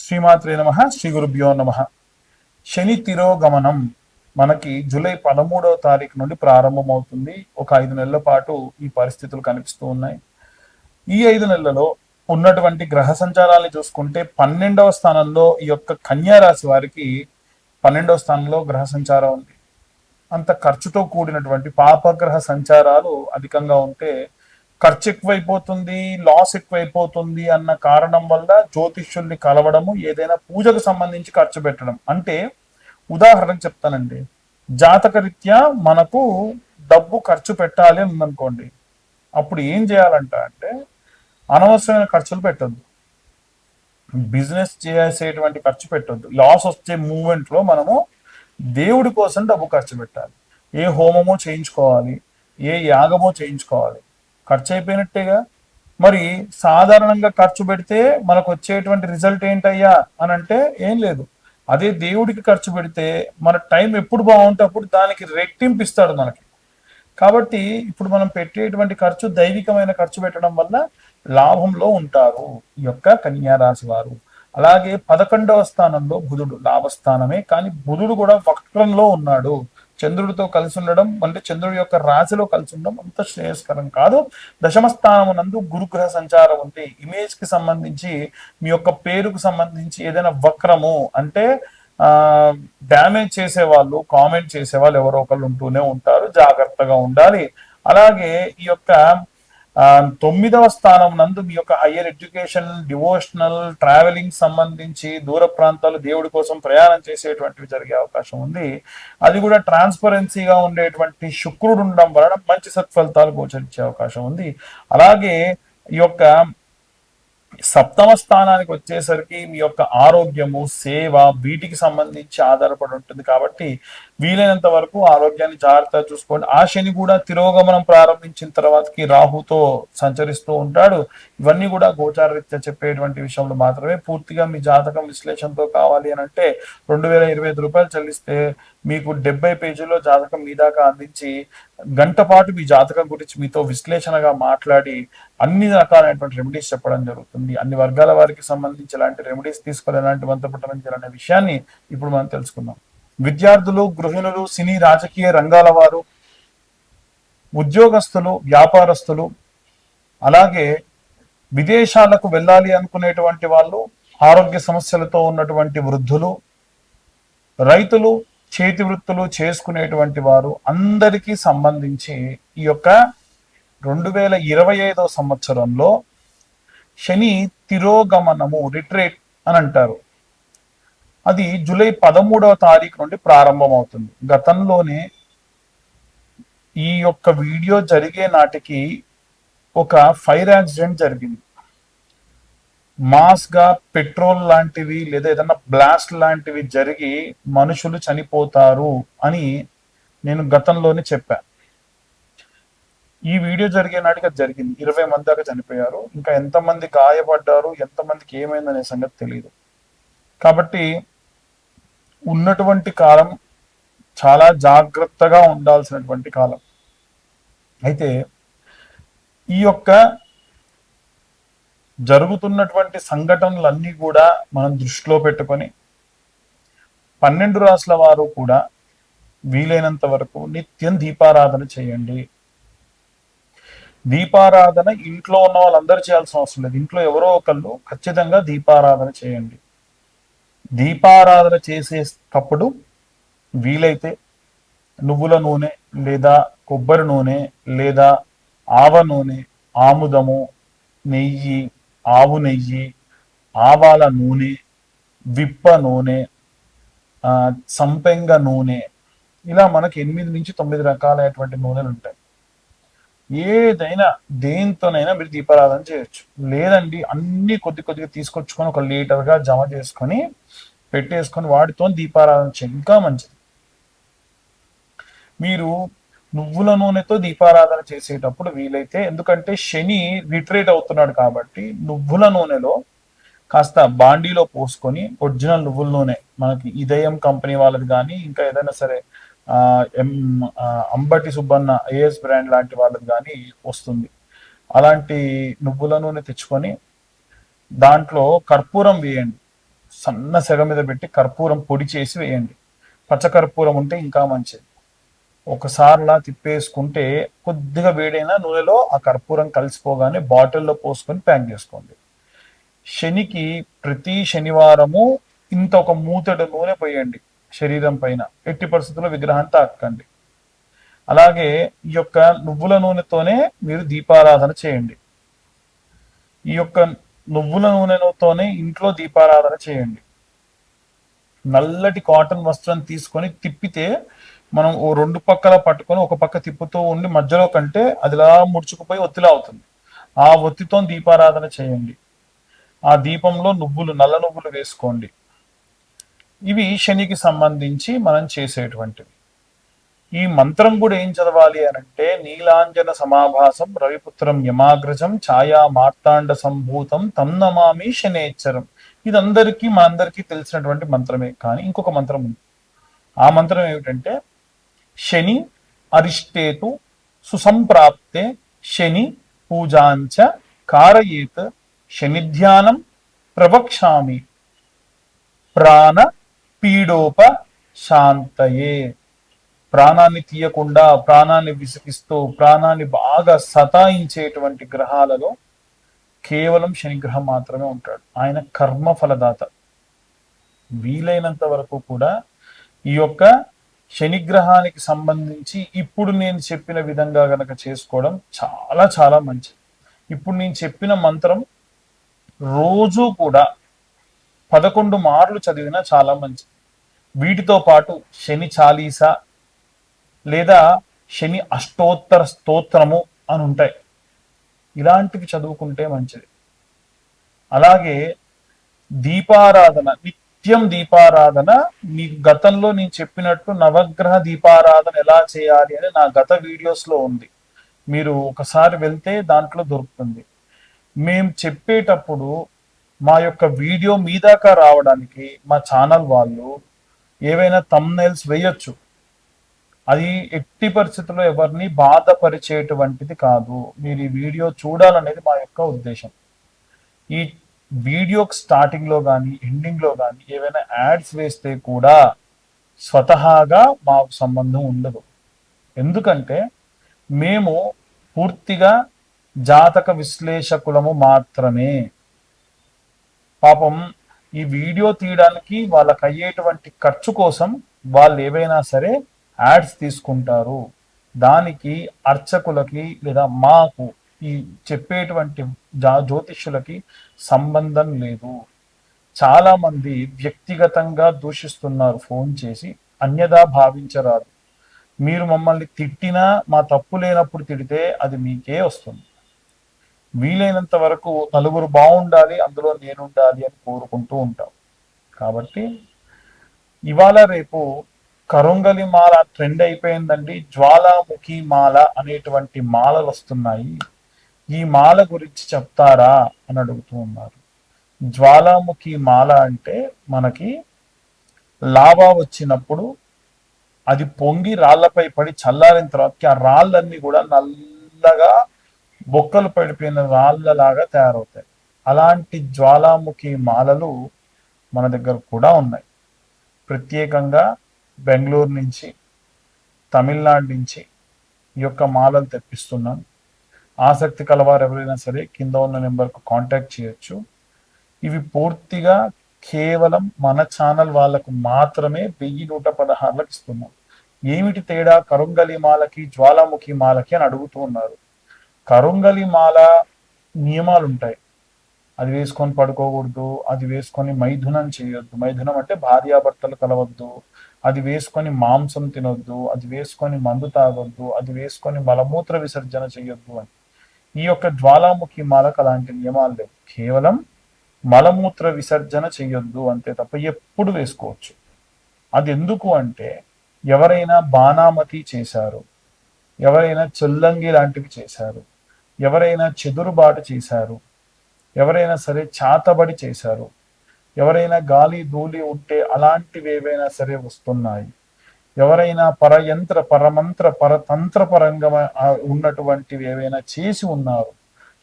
శ్రీమాత్రే నమ. శ్రీ గురుభ్యో నమ. శని తిరోగమనం మనకి జూలై 13వ తారీఖు నుండి ప్రారంభమవుతుంది. ఒక 5 నెలల పాటు ఈ పరిస్థితులు కనిపిస్తూ ఉన్నాయి. ఈ 5 నెలలలో ఉన్నటువంటి గ్రహ సంచారాన్ని చూసుకుంటే 12వ స్థానంలో ఈ యొక్క కన్యా రాశి వారికి 12వ స్థానంలో గ్రహ సంచారం ఉంది. అంత ఖర్చుతో కూడినటువంటి పాపగ్రహ సంచారాలు అధికంగా ఉంటే ఖర్చు ఎక్కువైపోతుంది, లాస్ ఎక్కువైపోతుంది అన్న కారణం వల్ల జ్యోతిష్యుల్ని కలవడము, ఏదైనా పూజకు సంబంధించి ఖర్చు పెట్టడం. అంటే ఉదాహరణకు చెప్తానండి, జాతక రీత్యా మనకు డబ్బు ఖర్చు పెట్టాలి అని ఉందనుకోండి, అప్పుడు ఏం చేయాలంట అంటే అనవసరమైన ఖర్చులు పెట్టద్దు, బిజినెస్ చేసేటువంటి ఖర్చు పెట్టద్దు. లాస్ వచ్చే మూమెంట్ లో మనము దేవుడి కోసం డబ్బు ఖర్చు పెట్టాలి. ఏ హోమమో చేయించుకోవాలి, ఏ యాగమో చేయించుకోవాలి, ఖర్చు అయిపోయినట్టేగా. మరి సాధారణంగా ఖర్చు పెడితే మనకు వచ్చేటువంటి రిజల్ట్ ఏంటయ్యా అని అంటే ఏం లేదు. అదే దేవుడికి ఖర్చు పెడితే మన టైం ఎప్పుడు బాగుంటే అప్పుడు దానికి రెట్టింపు ఇస్తాడు మనకి. కాబట్టి ఇప్పుడు మనం పెట్టేటువంటి ఖర్చు దైవికమైన ఖర్చు పెట్టడం వల్ల లాభంలో ఉంటారు ఈ యొక్క కన్యా రాశి వారు. అలాగే 11వ స్థానంలో బుధుడు, లాభస్థానమే, కానీ బుధుడు కూడా వక్రంలో ఉన్నాడు. చంద్రుడితో కలిసి ఉండడం అంటే చంద్రుడి యొక్క రాశిలో కలిసి ఉండడం అంత శ్రేయస్కరం కాదు. దశమ స్థానం నందు గురుగ్రహ సంచారం ఉంది. ఇమేజ్ కి సంబంధించి, మీ యొక్క పేరుకు సంబంధించి ఏదైనా వక్రము అంటే డ్యామేజ్ చేసేవాళ్ళు, కామెంట్ చేసేవాళ్ళు ఎవరో ఒకళ్ళు ఉంటూనే ఉంటారు, జాగ్రత్తగా ఉండాలి. అలాగే ఈ యొక్క 9వ స్థానం నందు మీ యొక్క హయ్యర్ ఎడ్యుకేషన్, డివోషనల్, ట్రావెలింగ్ సంబంధించి దూర ప్రాంతాలు దేవుడి కోసం ప్రయాణం చేసేటువంటివి జరిగే అవకాశం ఉంది. అది కూడా ట్రాన్స్పరెన్సీగా ఉండేటువంటి శుక్రుడు ఉండడం వలన మంచి సత్ఫలితాలు గోచరించే అవకాశం ఉంది. అలాగే ఈ యొక్క 7వ స్థానానికి వచ్చేసరికి మీ యొక్క ఆరోగ్యము, సేవ, వీటికి సంబంధించి ఆధారపడి ఉంటుంది. కాబట్టి వీలైనంత వరకు ఆరోగ్యాన్ని జాగ్రత్తగా చూసుకోండి. ఆ శని కూడా తిరోగమనం ప్రారంభించిన తర్వాతకి రాహుతో సంచరిస్తూ ఉంటాడు. ఇవన్నీ కూడా గోచార రీత్యా చెప్పేటువంటి విషయంలో మాత్రమే. పూర్తిగా మీ జాతకం విశ్లేషణతో కావాలి అని అంటే 2025 రూపాయలు చెల్లిస్తే మీకు 70 పేజీల్లో జాతకం మీ దాకా అందించి గంట పాటు మీ జాతకం గురించి మీతో విశ్లేషణగా మాట్లాడి అన్ని రకాలైనటువంటి రెమెడీస్ చెప్పడం జరుగుతుంది. అన్ని వర్గాల వారికి సంబంధించి ఎలాంటి రెమెడీస్ తీసుకోవాలి, ఎలాంటి మంత్రపఠనం చేయాలనే విషయాన్ని ఇప్పుడు మనం తెలుసుకుందాం. విద్యార్థులు, గృహిణులు, సినీ రాజకీయ రంగాల వారు, ఉద్యోగస్తులు, వ్యాపారస్తులు, అలాగే విదేశాలకు వెళ్ళాలి అనుకునేటువంటి వాళ్ళు, ఆరోగ్య సమస్యలతో ఉన్నటువంటి వృద్ధులు, రైతులు, చేతి వృత్తులు చేసుకునేటువంటి వారు అందరికీ సంబంధించి ఈ యొక్క 2025వ సంవత్సరంలో శని తిరోగమనము, రిట్రేట్ అని అంటారు. అది జూలై 13వ తారీఖు నుండి ప్రారంభమవుతుంది. గతంలోనే ఈ యొక్క వీడియో జరిగే నాటికి ఒక ఫైర్ యాక్సిడెంట్ జరిగింది. మాస్ గా పెట్రోల్ లాంటివి లేదా ఏదైనా బ్లాస్ట్ లాంటివి జరిగి మనుషులు చనిపోతారు అని నేను గతంలోనే చెప్పా. ఈ వీడియో జరిగే నాటికి అది జరిగింది. 20 మంది దాకా చనిపోయారు. ఇంకా ఎంతమంది గాయపడ్డారు, ఎంతమందికి ఏమైందనే సంగతి తెలియదు. కాబట్టి ఉన్నటువంటి కాలం చాలా జాగ్రత్తగా ఉండాల్సినటువంటి కాలం. అయితే ఈ యొక్క జరుగుతున్నటువంటి సంఘటనలన్నీ కూడా మనం దృష్టిలో పెట్టుకొని 12 రాసుల వారు కూడా వీలైనంత వరకు నిత్యం దీపారాధన చేయండి. దీపారాధన ఇంట్లో ఉన్న వాళ్ళందరూ చేయాల్సిన అవసరం లేదు. ఇంట్లో ఎవరో ఒకళ్ళు ఖచ్చితంగా దీపారాధన చేయండి. దీపారాధన చేసేటప్పుడు వీలైతే నువ్వుల నూనె లేదా కొబ్బరి నూనె లేదా ఆవ నూనె, ఆముదము, నెయ్యి, ఆవు నెయ్యి, ఆవాల నూనె, విప్ప నూనె, సంపెంగ నూనె, ఇలా మనకి 8 నుంచి 9 రకాలైనటువంటి నూనెలు ఉంటాయి. ఏదైనా దేంతోనైనా మీరు దీపారాధన చేయొచ్చు. లేదండి అన్ని కొద్దిగా తీసుకొచ్చుకొని 1 లీటర్గా జమ చేసుకొని పెట్టేసుకొని వాటితో దీపారాధన చేయండి, ఇంకా మంచిది. మీరు నువ్వుల నూనెతో దీపారాధన చేసేటప్పుడు వీలైతే, ఎందుకంటే శని రిట్రేట్ అవుతున్నాడు కాబట్టి నువ్వుల నూనెలో కాస్త బాండీలో పోసుకొని, ఒరిజినల్ నువ్వుల నూనె మనకి ఇదయం కంపెనీ వాళ్ళది కానీ ఇంకా ఏదైనా సరే అంబటి సుబ్బన్న ఏఎస్ బ్రాండ్ లాంటి వాళ్ళది కానీ వస్తుంది. అలాంటి నువ్వుల నూనె తెచ్చుకొని దాంట్లో కర్పూరం వేయండి. సన్న సెగ మీద పెట్టి కర్పూరం పొడి చేసి వేయండి. పచ్చకర్పూరం ఉంటే ఇంకా మంచిది. ఒకసారిలా తిప్పేసుకుంటే కొద్దిగా వేడైన నూనెలో ఆ కర్పూరం కలిసిపోగానే బాటిల్లో పోసుకొని ప్యాక్ చేసుకోండి. శనికి ప్రతి శనివారము ఇంత ఒక మూతడు నూనె పోయండి శరీరం పైన. ఎట్టి పరిస్థితుల్లో విగ్రహాన్ని తాకండి. అలాగే ఈ యొక్క నువ్వుల నూనెతోనే మీరు దీపారాధన చేయండి. ఈ యొక్క నువ్వుల నూనెతోనే ఇంట్లో దీపారాధన చేయండి. నల్లటి కాటన్ వస్త్రం తీసుకొని తిప్పితే మనం ఓ రెండు పక్కల పట్టుకొని ఒక పక్క తిప్పుతూ ఉండి మధ్యలో కంటే అదిలా ముడుచుకుపోయి ఒత్తిలా అవుతుంది. ఆ ఒత్తితో దీపారాధన చేయండి. ఆ దీపంలో నల్ల నువ్వులు వేసుకోండి. ఇవి శనికి సంబంధించి మనం చేసేటువంటివి. ఈ మంత్రం కూడా ఏం చదవాలి అనంటే, నీలాంజన సమాభాసం రవిపుత్రం యమాగ్రజం ఛాయా మార్తాండ సంభూతం తం నమామి శనేశ్వరం. ఇది మనందరికీ తెలిసినటువంటి మంత్రమే. కానీ ఇంకొక మంత్రం ఉంది. ఆ మంత్రం ఏమిటంటే, శని అరిష్టేతు సుసంప్రాప్తే శని పూజాంచ కారయేత్ శనిధ్యానం ప్రవక్ష్యామి ప్రాణ పీడోప శాంతయే. ప్రాణాన్ని తీయకుండా, ప్రాణాన్ని విసిగిస్తూ, ప్రాణాన్ని బాగా సతాయించేటువంటి గ్రహాలలో కేవలం శనిగ్రహం మాత్రమే ఉంటాడు. ఆయన కర్మ ఫలదాత. వీలైనంత వరకు కూడా ఈ యొక్క శనిగ్రహానికి సంబంధించి ఇప్పుడు నేను చెప్పిన విధంగా గనక చేసుకోవడం చాలా చాలా మంచిది. ఇప్పుడు నేను చెప్పిన మంత్రం రోజు కూడా 11 మార్లు చదివినా చాలా మంచిది. వీటితో పాటు శని చాలీసా లేదా శని అష్టోత్తర స్తోత్రము అని ఉంటాయి. ఇలాంటివి చదువుకుంటే మంచిది. అలాగే దీపారాధన, నిత్యం దీపారాధన. గతంలో నేను చెప్పినట్టు నవగ్రహ దీపారాధన ఎలా చేయాలి అని నా గత వీడియోస్లో ఉంది. మీరు ఒకసారి వెళ్తే దాంట్లో దొరుకుతుంది. మేము చెప్పేటప్పుడు మా యొక్క వీడియో మీ దాకా రావడానికి మా ఛానల్ వాళ్ళు ఏవైనా థంబ్నెయిల్స్ వేయొచ్చు. అది ఎట్టి పరిస్థితుల్లో ఎవరిని బాధపరిచేటువంటిది కాదు. మీరు ఈ వీడియో చూడాలనేది మా యొక్క ఉద్దేశం. ఈ వీడియోకి స్టార్టింగ్లో కానీ ఎండింగ్లో కానీ ఏవైనా యాడ్స్ వేస్తే కూడా స్వతహాగా మాకు సంబంధం ఉండదు. ఎందుకంటే మేము పూర్తిగా జాతక విశ్లేషకులము మాత్రమే. పాపం ఈ వీడియో తీయడానికి వాళ్ళకి అయ్యేటువంటి ఖర్చు కోసం వాళ్ళు ఏవైనా సరే యాడ్స్ తీసుకుంటారు. దానికి అర్చకులకి లేదా మాకు ఈ చెప్పేటువంటి జ్యోతిష్యులకి సంబంధం లేదు. చాలా మంది వ్యక్తిగతంగా దూషిస్తున్నారు ఫోన్ చేసి. అన్యదా భావించరాదు. మీరు మమ్మల్ని తిట్టినా మా తప్పు లేనప్పుడు తిడితే అది మీకే వస్తుంది. వీలైనంత వరకు నలుగురు బాగుండాలి, అందులో నేనుండాలి అని కోరుకుంటూ ఉంటాం. కాబట్టి ఇవాళ రేపు కరుంగలి మాల ట్రెండ్ అయిపోయిందండి. జ్వాలాముఖి మాల అనేటువంటి మాలలు వస్తున్నాయి. ఈ మాల గురించి చెప్తారా అని అడుగుతూ ఉన్నారు. జ్వాలాముఖి మాల అంటే మనకి లావా వచ్చినప్పుడు అది పొంగి రాళ్లపై పడి చల్లారిన తర్వాత ఆ రాళ్ళన్నీ కూడా నల్లగా బొక్కలు పడిపోయిన రాళ్ళలాగా తయారవుతాయి. అలాంటి జ్వాలాముఖి మాలలు మన దగ్గర కూడా ఉన్నాయి. ప్రత్యేకంగా బెంగళూరు నుంచి, తమిళనాడు నుంచి ఈ యొక్క మాలలు తెప్పిస్తున్నాం. ఆసక్తి కలవారు ఎవరైనా సరే కింద ఉన్న నెంబర్కు కాంటాక్ట్ చేయొచ్చు. ఇవి పూర్తిగా కేవలం మన ఛానల్ వాళ్ళకు మాత్రమే 1116లకు ఇస్తున్నాం. ఏమిటి తేడా కరుంగలి మాలకి జ్వాలాముఖి మాలకి అని అడుగుతూ ఉన్నారు. కరుంగలి మాల నియమాలు ఉంటాయి. అది వేసుకొని పడుకోకూడదు, అది వేసుకొని మైథునం చేయొద్దు. మైథునం అంటే భార్యాభర్తలు కలవద్దు. అది వేసుకొని మాంసం తినొద్దు, అది వేసుకొని మందు తాగొద్దు, అది వేసుకొని మలమూత్ర విసర్జన చేయొద్దు అని. ఈ యొక్క జ్వాలాముఖి మాలకు అలాంటి నియమాలు లేవు. కేవలం మలమూత్ర విసర్జన చెయ్యొద్దు అంతే తప్ప ఎప్పుడు వేసుకోవచ్చు. అది ఎందుకు అంటే ఎవరైనా బాణామతి చేశారు, ఎవరైనా చెల్లంగి లాంటివి చేశారు, ఎవరైనా చెదురుబాటు చేశారు, ఎవరైనా సరే చాతబడి చేశారు, ఎవరైనా గాలి ధూళి ఉంటే అలాంటివి ఏవైనా సరే వస్తున్నాయి, ఎవరైనా పరయంత్ర పరమంత్ర పరతంత్ర పరంగా ఉన్నటువంటివి ఏవైనా చేసి ఉన్నారు,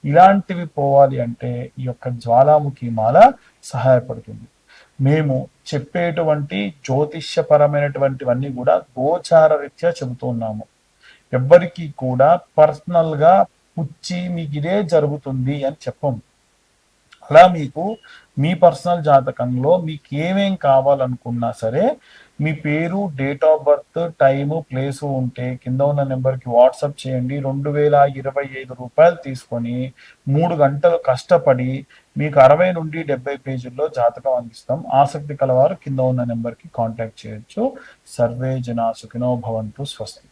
ఇలాంటివి పోవాలి అంటే ఈ యొక్క జ్వాలాముఖి మాల సహాయపడుతుంది. మేము చెప్పేటువంటి జ్యోతిష్యపరమైనటువంటివన్నీ కూడా గోచార రీత్యా చెబుతూ ఉన్నాము. ఎవ్వరికి కూడా పర్సనల్గా పుచ్చి మీకు ఇదే జరుగుతుంది అని చెప్పం. అలా మీకు మీ పర్సనల్ జాతకంలో మీకు ఏమేం కావాలనుకున్నా సరే మీ పేరు, date of birth, time, place ఉంటే కింద ఉన్న నెంబర్కి వాట్సాప్ చేయండి. 2025 తీసుకొని 3 గంటలు కష్టపడి మీకు 60 నుండి 70 పేజీల్లో జాతకం అందిస్తాం. ఆసక్తి కలవారు కింద ఉన్న నెంబర్కి కాంటాక్ట్ చేయొచ్చు. సర్వే జనా సుఖినో భవంతు. స్వస్తి.